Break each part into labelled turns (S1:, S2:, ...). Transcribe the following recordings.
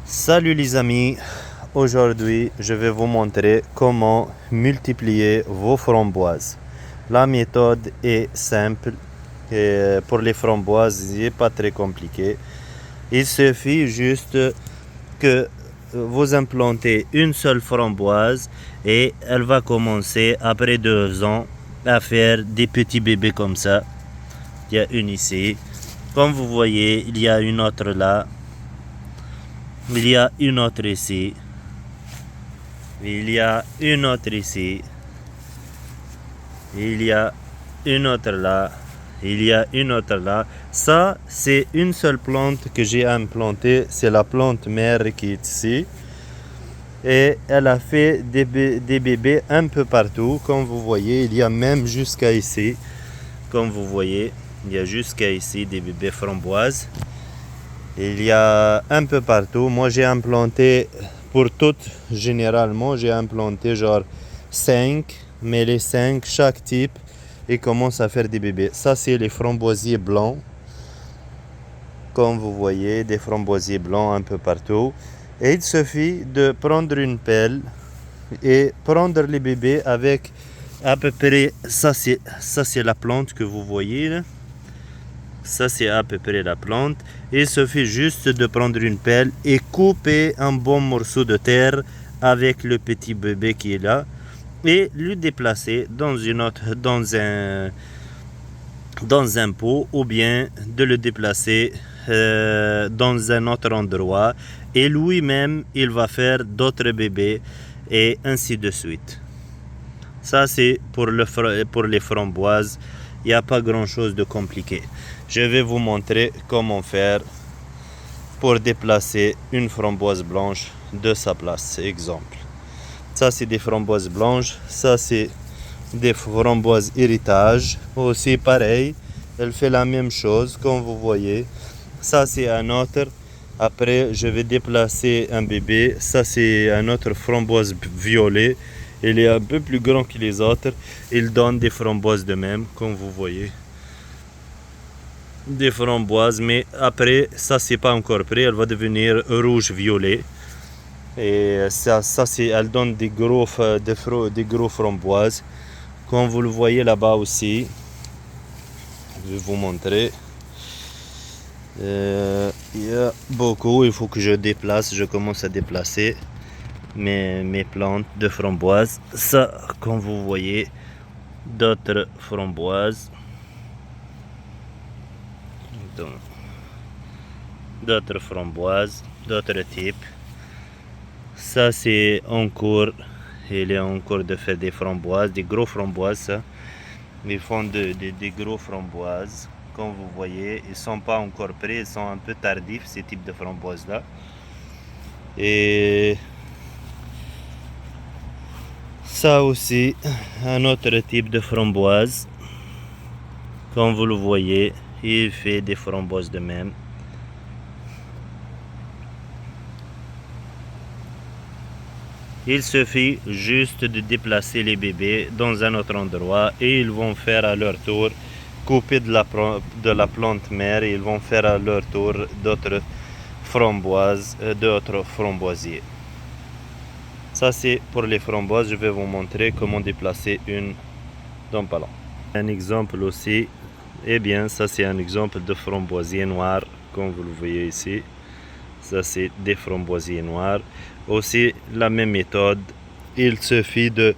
S1: Salut les amis, aujourd'hui je vais vous montrer comment multiplier vos framboises. La méthode est simple et pour les framboises, il n'est pas très compliqué. Il suffit juste que vous implantez une seule framboise et elle va commencer après 2 ans à faire des petits bébés comme ça. Il y a une ici, comme vous voyez, il y a une autre là. Il y a une autre ici. Il y a une autre ici. Il y a une autre là. Il y a une autre là. Ça, c'est une seule plante que j'ai implantée. C'est la plante mère qui est ici. Et elle a fait des bébés un peu partout. Comme vous voyez, il y a même jusqu'à ici. Comme vous voyez, il y a jusqu'à ici des bébés framboises. Il y a un peu partout. Moi, j'ai implanté pour toutes, généralement, j'ai implanté genre 5, mais les 5, chaque type, ils commencent à faire des bébés. Ça, c'est les framboisiers blancs. Comme vous voyez, des framboisiers blancs un peu partout. Et il suffit de prendre une pelle et prendre les bébés avec à peu près, ça c'est la plante que vous voyez là. Ça, c'est à peu près la plante. Il suffit juste de prendre une pelle et couper un bon morceau de terre avec le petit bébé qui est là et le déplacer dans un pot ou bien de le déplacer dans un autre endroit et lui-même il va faire d'autres bébés et ainsi de suite. Ça, c'est pour les framboises. Il n'y a pas grand chose de compliqué. Je vais vous montrer comment faire pour déplacer une framboise blanche de sa place. Exemple. Ça, c'est des framboises blanches. Ça, c'est des framboises héritage. Aussi pareil. Elle fait la même chose, comme vous voyez. Ça, c'est un autre. Après, je vais déplacer un bébé. Ça, c'est un autre framboise violet. Il est un peu plus grand que les autres. Il donne des framboises de même, comme vous voyez. Des framboises, mais après, ça c'est pas encore prêt. Elle va devenir rouge-violet. Et ça c'est, elle donne des gros framboises. Comme vous le voyez là-bas aussi. Je vais vous montrer. Il y a beaucoup. Il faut que je déplace. Je commence à déplacer mes plantes de framboises. Ça, comme vous voyez, d'autres framboises. D'autres framboises, d'autres types. Ça, c'est en cours. Il est en cours de faire des framboises, des gros framboises. Ça. Ils font des gros framboises. Comme vous voyez, ils ne sont pas encore prêts. Ils sont un peu tardifs, ces types de framboises-là. Et ça aussi, un autre type de framboise. Comme vous le voyez, il fait des framboises de même. Il suffit juste de déplacer les bébés dans un autre endroit et ils vont faire à leur tour couper de la plante mère et ils vont faire à leur tour d'autres framboises, d'autres framboisiers. Ça, c'est pour les framboises. Je vais vous montrer comment déplacer une dans pas long. Un exemple aussi, eh bien, ça c'est un exemple de framboisier noir, comme vous le voyez ici. Ça, c'est des framboisiers noirs. Aussi, la même méthode. Il suffit de...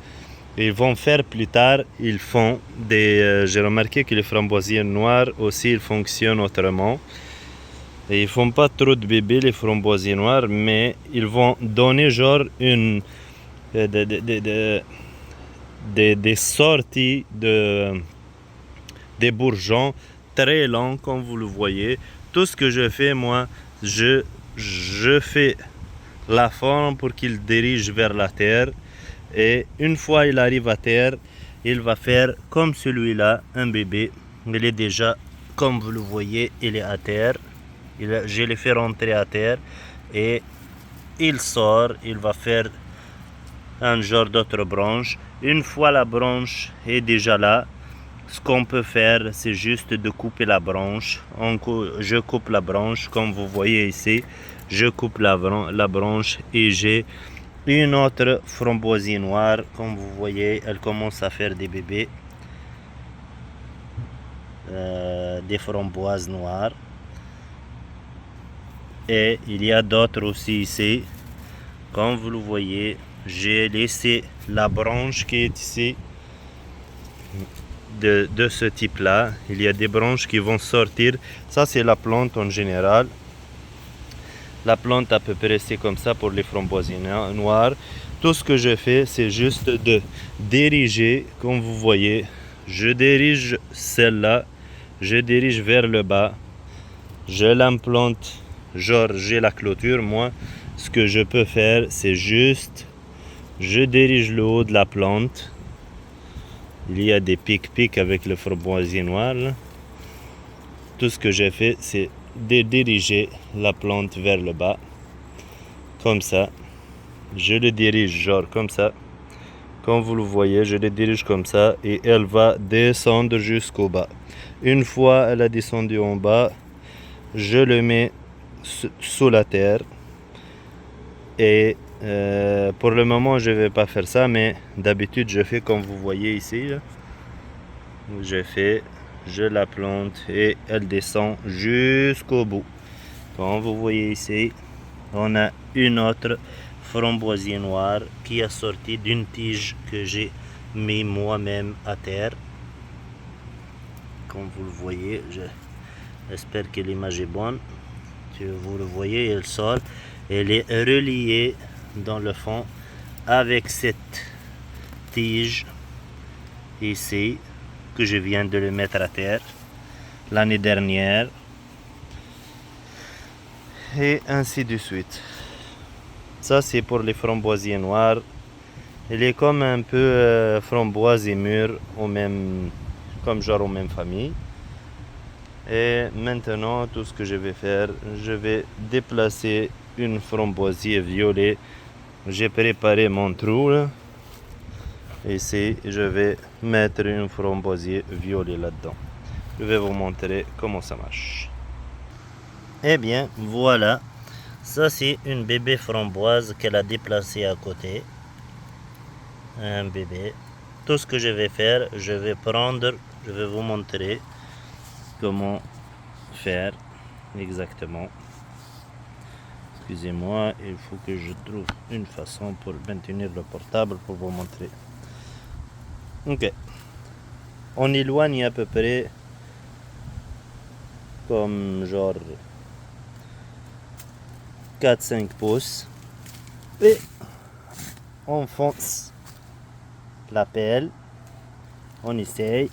S1: Ils vont faire plus tard, ils font des... j'ai remarqué que les framboisiers noirs aussi, ils fonctionnent autrement. Et ils font pas trop de bébés, les framboisiers noirs, mais ils vont donner genre une... des sorties des bourgeons très longs, comme vous le voyez. Tout ce que je fais, moi, je fais la forme pour qu'il dirige vers la terre et une fois il arrive à terre, il va faire comme celui-là, un bébé. Il est déjà, comme vous le voyez, il est à terre. Je l'ai fait rentrer à terre et il sort, il va faire un genre d'autre branche. Une fois la branche est déjà là, ce qu'on peut faire, c'est juste de couper la branche. Je coupe la branche, comme vous voyez ici. je coupe la branche et j'ai une autre framboisier noire. Comme vous voyez, elle commence à faire des bébés, des framboises noires. Et il y a d'autres aussi ici. Comme vous le voyez, j'ai laissé la branche qui est ici de ce type là. Il y a des branches qui vont sortir. Ça c'est la plante en général. La plante à peu près c'est comme ça pour les framboisiers noirs. Tout ce que je fais, c'est juste de diriger. Comme vous voyez, je dirige celle-là, je dirige vers le bas, je l'implante, genre j'ai la clôture. Moi, ce que je peux faire, c'est juste, je dirige le haut de la plante. Il y a des pics avec le framboisier noir là. Tout ce que j'ai fait, c'est de diriger la plante vers le bas, comme ça. Je le dirige genre comme ça. Comme vous le voyez, je le dirige comme ça et elle va descendre jusqu'au bas. Une fois elle a descendu en bas, je le mets sous la terre. Et pour le moment, je ne vais pas faire ça, mais d'habitude, je fais comme vous voyez ici. Là. Je la plante et elle descend jusqu'au bout. Comme vous voyez ici, on a une autre framboisier noir qui a sorti d'une tige que j'ai mis moi-même à terre. Comme vous le voyez, j'espère que l'image est bonne. Vous le voyez, elle sort. Elle est reliée dans le fond avec cette tige ici que je viens de le mettre à terre l'année dernière et ainsi de suite. Ça c'est pour les framboisiers noirs. Il est comme un peu framboise et mûre comme genre aux mêmes familles. Et maintenant tout ce que je vais faire, je vais déplacer une framboisier violet. J'ai préparé mon trou là. Ici, je vais mettre une framboisier violet là-dedans. Je vais vous montrer comment ça marche. Eh bien, voilà. Ça, c'est une bébé framboise qu'elle a déplacée à côté. Un bébé. Tout ce que je vais faire, je vais vous montrer comment faire exactement. Excusez-moi, il faut que je trouve une façon pour maintenir le portable pour vous montrer. Ok. On éloigne à peu près comme genre 4-5 pouces. Et on fonce la pelle. On essaye.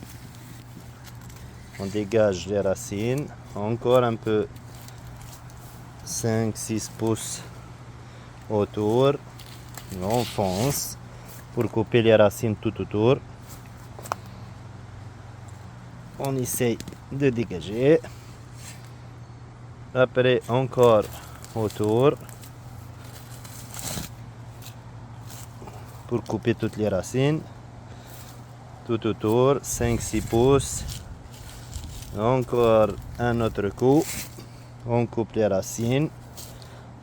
S1: On dégage les racines. Encore un peu 5-6 pouces autour. On fonce pour couper les racines tout autour. On essaye de dégager. Après encore autour pour couper toutes les racines. Tout autour, 5-6 pouces. Encore un autre coup. On coupe les racines.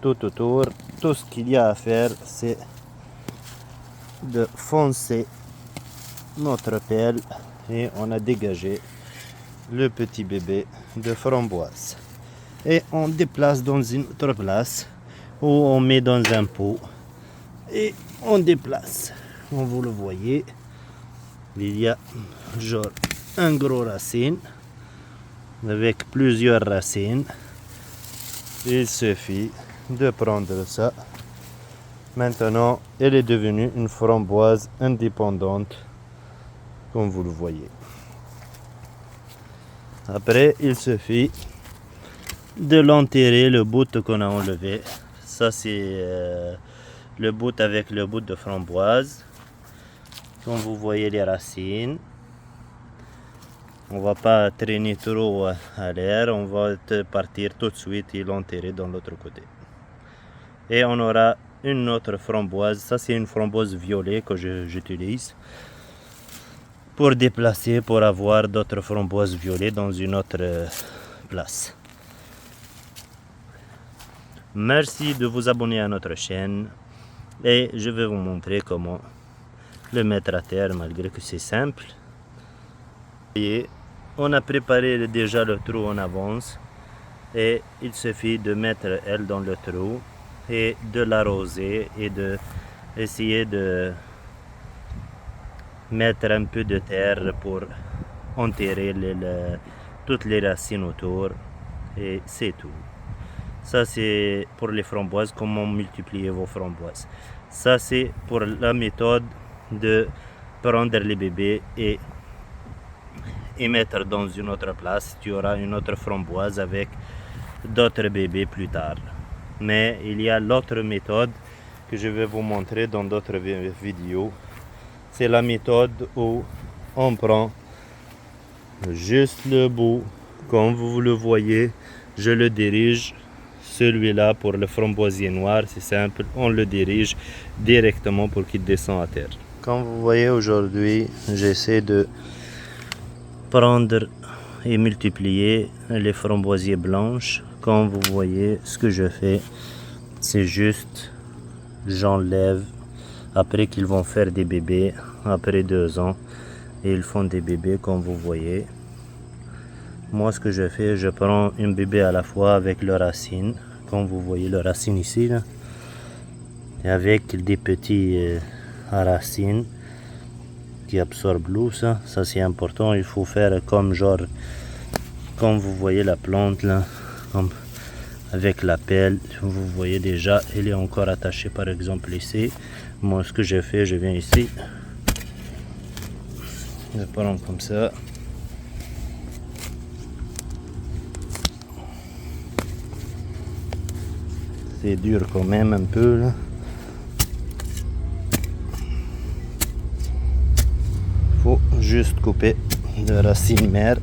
S1: Tout autour. Tout ce qu'il y a à faire, c'est de foncer notre pelle et on a dégagé le petit bébé de framboise. Et on déplace dans une autre place où on met dans un pot et on déplace. Comme vous le voyez, il y a genre un gros racine avec plusieurs racines. Il suffit de prendre ça. Maintenant, elle est devenue une framboise indépendante, comme vous le voyez. Après, il suffit de l'enterrer, le bout qu'on a enlevé. Ça, c'est le bout avec le bout de framboise. Comme vous voyez les racines. On va pas traîner trop à l'air. On va partir tout de suite et l'enterrer dans l'autre côté. Et on aura une autre framboise. Ça, c'est une framboise violet que j'utilise pour déplacer, pour avoir d'autres framboises violettes dans une autre place. Merci de vous abonner à notre chaîne et je vais vous montrer comment le mettre à terre malgré que c'est simple. Et on a préparé déjà le trou en avance et il suffit de mettre elle dans le trou et de l'arroser et de essayer de mettre un peu de terre pour enterrer toutes les racines autour et c'est tout. Ça c'est pour les framboises, comment multiplier vos framboises. Ça c'est pour la méthode de prendre les bébés et mettre dans une autre place. Tu auras une autre framboise avec d'autres bébés plus tard. Mais il y a l'autre méthode que je vais vous montrer dans d'autres vidéos. C'est la méthode où on prend juste le bout, comme vous le voyez, je le dirige. Celui-là pour le framboisier noir, c'est simple, on le dirige directement pour qu'il descende à terre. Comme vous voyez aujourd'hui, j'essaie de prendre et multiplier les framboisiers blanches. Comme vous voyez, ce que je fais, c'est juste, j'enlève, après qu'ils vont faire des bébés, après 2 ans, et ils font des bébés comme vous voyez. Moi, ce que je fais, je prends un bébé à la fois avec le racine, comme vous voyez le racine ici, là, et avec des petits racines qui absorbent l'eau, ça c'est important. Il faut faire comme genre, comme vous voyez la plante là, comme avec la pelle, vous voyez déjà, elle est encore attachée par exemple ici. Moi, ce que je fais, je viens ici, je prends comme ça. C'est dur quand même un peu là. Faut juste couper le racine mère.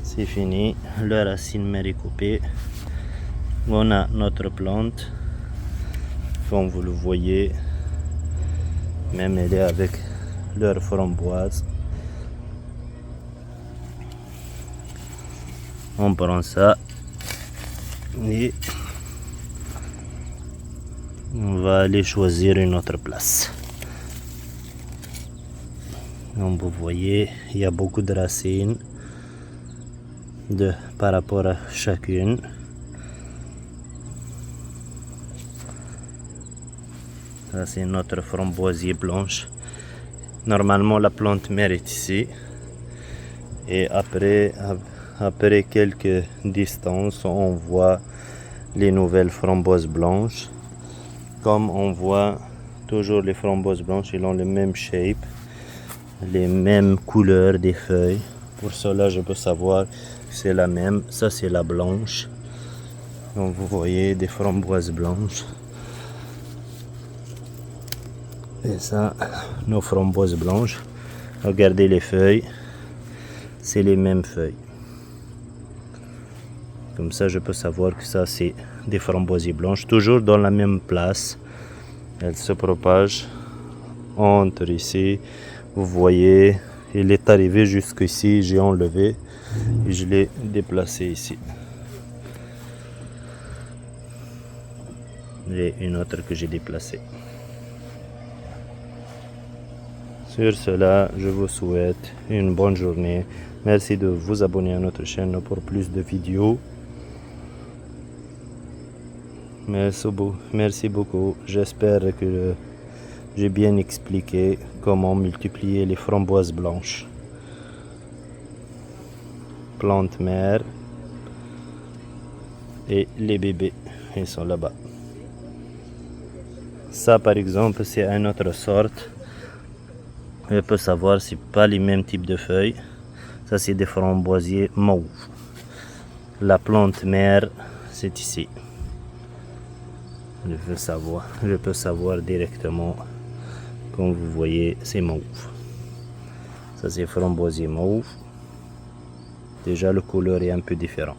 S1: C'est fini, le racine mère est coupé. On a notre plante. Comme vous le voyez, même elle est avec leur framboise. On prend ça et on va aller choisir une autre place. Comme vous voyez, il y a beaucoup de racines par rapport à chacune. Ça c'est notre framboisier blanche. Normalement la plante mère est ici. Et après quelques distances, on voit les nouvelles framboises blanches. Comme on voit toujours les framboises blanches, ils ont le même shape, les mêmes couleurs des feuilles. Pour cela, je peux savoir que c'est la même. Ça, c'est la blanche. Donc, vous voyez des framboises blanches. Et ça, nos framboises blanches. Regardez les feuilles. C'est les mêmes feuilles. Comme ça, je peux savoir que ça, c'est des framboisiers blanches. Toujours dans la même place. Elles se propagent entre ici. Vous voyez, il est arrivé jusqu'ici. J'ai enlevé et je l'ai déplacé ici. Et une autre que j'ai déplacée. Sur cela, je vous souhaite une bonne journée. Merci de vous abonner à notre chaîne pour plus de vidéos. Merci beaucoup. J'espère que j'ai bien expliqué comment multiplier les framboises blanches. Plante mère et les bébés, ils sont là-bas. Ça par exemple, c'est une autre sorte. On peut savoir c'est pas les mêmes types de feuilles. Ça c'est des framboisiers mauves. La plante mère, c'est ici. Je peux savoir directement. Comme vous voyez, c'est mauve. Ça c'est framboisier mauve. Déjà le couleur est un peu différent.